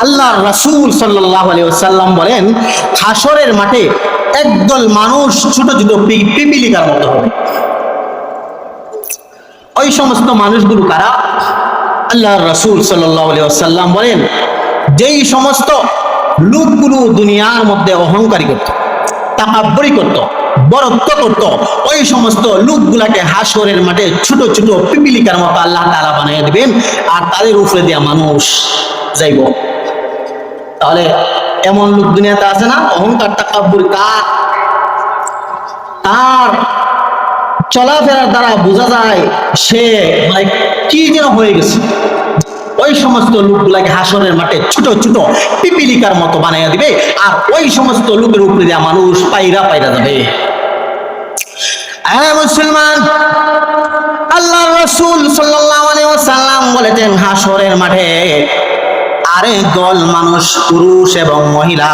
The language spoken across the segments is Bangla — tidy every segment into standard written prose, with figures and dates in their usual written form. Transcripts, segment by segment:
আল্লাহর রাসূল সাল্লাল্লাহু আলাইহি ওয়াসাল্লাম বলেন, হাসরের মাঠে একদল মানুষ ছোট ছোট পিপিলিকার মতো হবে। ওই সমস্ত মানুষগুলো কারা? আল্লাহর রাসূল সাল্লাল্লাহু আলাইহি ওয়াসাল্লাম বলেন, যেই সমস্ত লোকগুলো দুনিয়ার মধ্যে অহংকারী করত, তাকাব্বুরি করত, বড়ত্ব করত, ওই সমস্ত লোকগুলাকে হাসরের মাঠে ছোট ছোট পিপিলিকার মতো আল্লাহ তাআলা বানিয়ে দিবেন, আর তাদের উপরে দেয়া মানুষ যাইব। তাহলে এমন লোক দুনিয়াতে আছে না, অহংকার তাকাব্বুর, তার চলাফেরার দ্বারা বোঝা যায় সে মানে কি যেন হয়ে গেছে। ওই সমস্ত লোকগুলাকে হাসরের মাঠে ছোট ছোট পিপিলিকার মতো বানাইয়া দিবে, আর ওই সমস্ত লোকের উপরে দেয়া মানুষ পাইরা পাইরা যাবে। মুসলমান, আল্লাহর রাসূল সাল্লাল্লাহু আলাইহি ওয়াসাল্লাম বলেছেন, হাসরের মাঠে আরেক দল মানুষ, পুরুষ এবং মহিলা,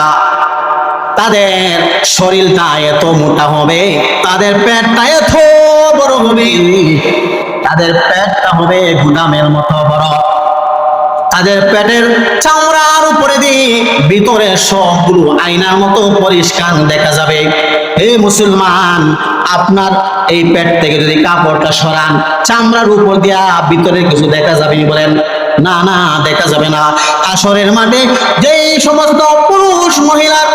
তাদের শরীরটা এত মোটা হবে, তাদের পেটটা এত বড় হবে, তাদের পেটটা হবে গুদামের মতো বড়, তাদের পেটের চামড়ার উপরে দিয়ে ভিতরে সবগুলো আয়নার মতো পরিষ্কার দেখা যাবে। হে মুসলমান, আপনার এই পেট থেকে যদি কাপড়টা সরান, চামড়ার উপর দিয়া ভিতরে কিছু দেখা যাবে? বলেন না, না, দেখা যাবে না। হাসরের মাঠে যেই সমস্ত পুরুষ মহিলার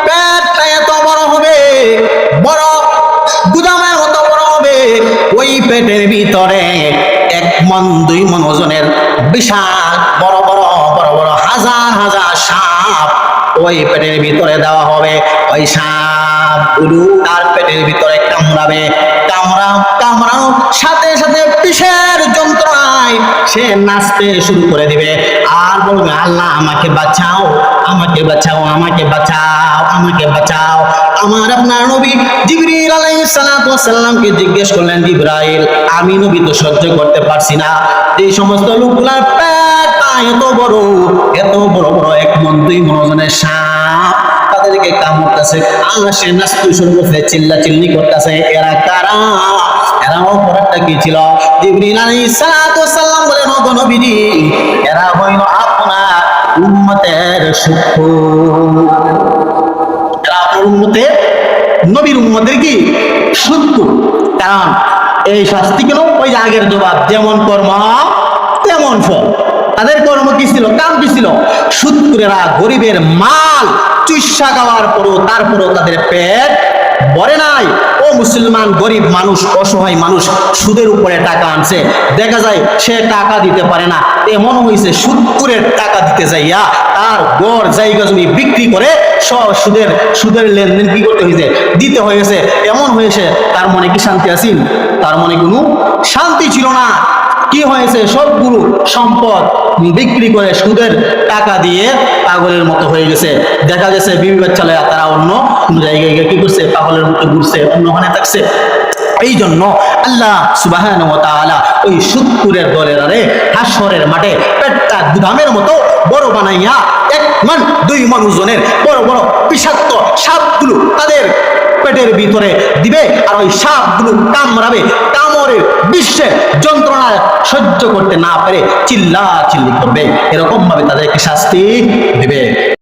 পেটটা এত বড় হবে, বড় গুদামের মতো বড় হবে, ওই পেটের ভিতরে 1 মণ 2 মণ ওজনের বিশাল বড় বড় বড় বড় হাজার হাজার সাপ ওই পেটের ভিতরে দেওয়া হবে। ওই সাপগুলো তার পেটের ভিতরে কামড়াবে, কামড়ানোর সাথে সাথে বিষের যন্ত্রণায় সে নাচতে শুরু করে দিবে আর বলবে, আল্লাহ আমাকে বাঁচাও, আমাকে বাঁচাও, আমাকে বাঁচাও, আমাকে বাঁচাও। আমার আপনার নবী জিবরিল আলাইহিস সালাতু ওয়াস সালামকে জিজ্ঞেস করলেন, জিবরাইল, আমি নবী তো সহ্য করতে পারছি না, এই সমস্ত লোকগুলার পেট এত বড়, এত বড় বড় 1 মণ 2 মণ ওজনের সাপ তাদেরকে কামড়তেছে, আর সে নাচতে শুরু করছে, চিল্লাচিল্লি করতেছে। এরা কারা? এরা অপরাধটা কি ছিল? জিবরিল আলাইহিস সালাতু ওয়াস সালাম বলেন, ওগো নবীজি, এরা হইল আপনার উম্মতের শত্রু। এরা আপনার উম্মতের, নবীর উম্মতের কি শত্রু। কারণ এই শাস্তি কেন? ওই যে আগের জবাব, যেমন কর্ম তেমন ফল। তাদের কর্ম কি ছিল? কাম কি ছিল? শত্রুরা গরিবের মাল চুইসা খাওয়ার পরও তারপরও তাদের পেট ভরে নাই। ও মুসলমান, গরিব মানুষ, অসহায় মানুষ সুদের উপরে টাকা আনছে, দেখা যায় সে টাকা দিতে পারে না, এমন হয়েছে সুদের টাকা দিতে যাইয়া তার গড় জায়গা জমি বিক্রি করে সব সুদের লেনদেন কি করতে হয়েছে? দিতে হয়েছে। এমন হয়েছে, তার মনে কি শান্তি আছিল? তার মনে কোনো শান্তি ছিল না। কি হয়েছে? সবগুলো সম্পদ বিক্রি করে সুদের টাকা দিয়ে পাগলের মতো হয়ে গেছে। দেখা গেছে বিবি বাচ্চারা তারা অন্য কোন জায়গায় গিয়ে কি করছে? পাগলের মতো ঘুরছে, অন্যখানে থাকছে। এই জন্য আল্লাহ সুবহানাহু ওয়া তাআলা ওই সুদখোরের দলের হাসরের মাঠে পেটটা গুদামের মতো বড় বানাইয়া 1 মণ 2 মণ ওজনের বড় বড় বিষাক্ত সাপগুলো তাদের পেটের ভিতরে দিবে, আর ওই সাপগুলো কামড়াবে, কামড়ের বিশ্বের যন্ত্রণা সহ্য করতে না পেরে চিল্লাচিল্লি করবে। এরকম ভাবে তাদেরকে শাস্তি দিবে।